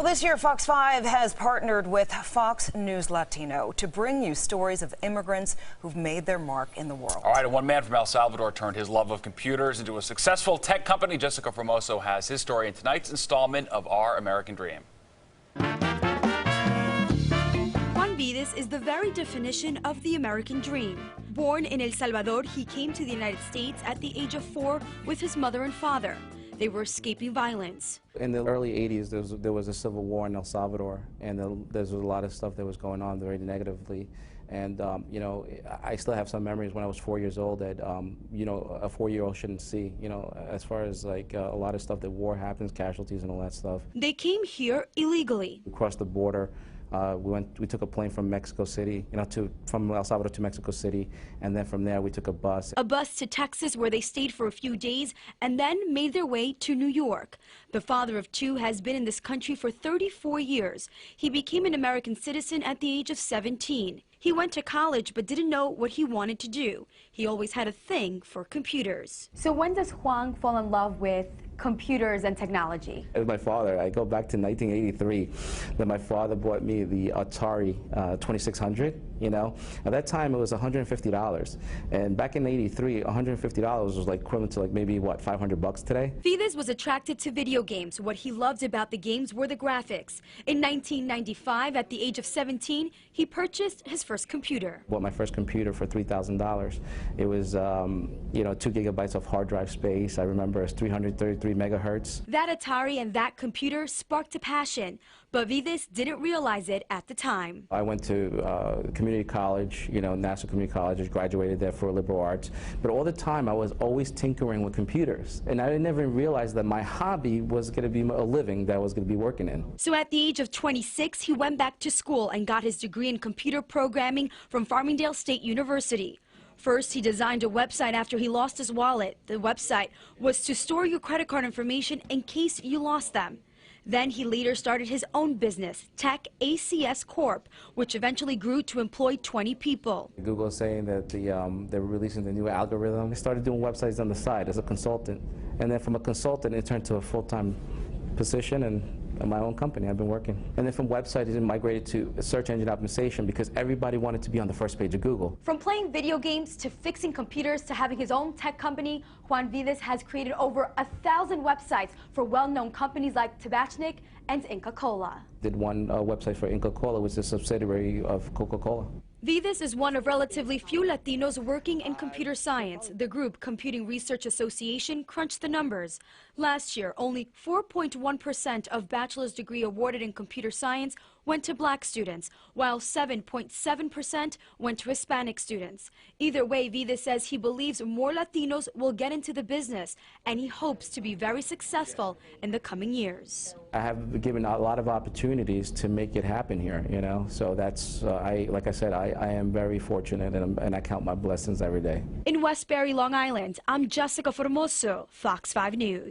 Well, this year, Fox 5 has partnered with Fox News Latino to bring you stories of immigrants who've made their mark in the world. All right, and one man from El Salvador turned his love of computers into a successful tech company. Jessica Formoso has his story in tonight's installment of Our American Dream. This is the very definition of the American dream. Born in El Salvador, he came to the United States at the age of 4 with his mother and father. They were escaping violence. In the early 80s, there was a civil war in El Salvador, and there was a lot of stuff that was going on very negatively. And, you know, I still have some memories when I was 4 years old that, you know, a 4-year-old shouldn't see, you know, as far as like a lot of stuff that war happens, casualties and all that stuff. They came here illegally. Across the border. We took a plane from Mexico City, from El Salvador to Mexico City, and then from there we took a bus. A bus to Texas, where they stayed for a few days and then made their way to New York. The father of 2 has been in this country for 34 years. He became an American citizen at the age of 17. He went to college but didn't know what he wanted to do. He always had a thing for computers. So when does Juan fall in love with computers and technology? As my father, I go back to 1983, that my father bought me the Atari 2600, you know. At that time it was $150, and back in 83, $150 was like equivalent to like maybe, what, 500 bucks today? Vides was attracted to video games. What he loved about the games were the graphics. In 1995, at the age of 17, he purchased his first computer. Bought my first computer for $3,000. It was, you know, 2 gigabytes of hard drive space. I remember it's 333 megahertz. That Atari and that computer sparked a passion, but Vides didn't realize it at the time. I went to community college, you know, National Community College. I graduated there for liberal arts. But all the time I was always tinkering with computers. And I never realized that my hobby was going to be a living that I was going to be working in. So at the age of 26, he went back to school and got his degree in computer programming from Farmingdale State University. First, he designed a website after he lost his wallet. The website was to store your credit card information in case you lost them. Then he later started his own business, Tech ACS Corp., which eventually grew to employ 20 people. Google is saying that they're releasing the new algorithm. I started doing websites on the side as a consultant. And then from a consultant, it turned to a full-time position and my own company. I've been working. And then from website, it migrated to search engine optimization because everybody wanted to be on the first page of Google. From playing video games to fixing computers to having his own tech company, Juan Vides has created over 1,000 websites for well-known companies like Tabachnik and Inca-Cola. Did one website for Inca-Cola, which is a subsidiary of Coca-Cola. Vides is one of relatively few Latinos working in computer science. The group, Computing Research Association, crunched the numbers. Last year, only 4.1% of bachelor's degree awarded in computer science went to black students, while 7.7% went to Hispanic students. Either way, Vides says he believes more Latinos will get into the business, and he hopes to be very successful in the coming years. I have given a lot of opportunities to make it happen here, you know, so that's, like I said, I am very fortunate, and I count my blessings every day. In Westbury, Long Island, I'm Jessica Formoso, Fox 5 News.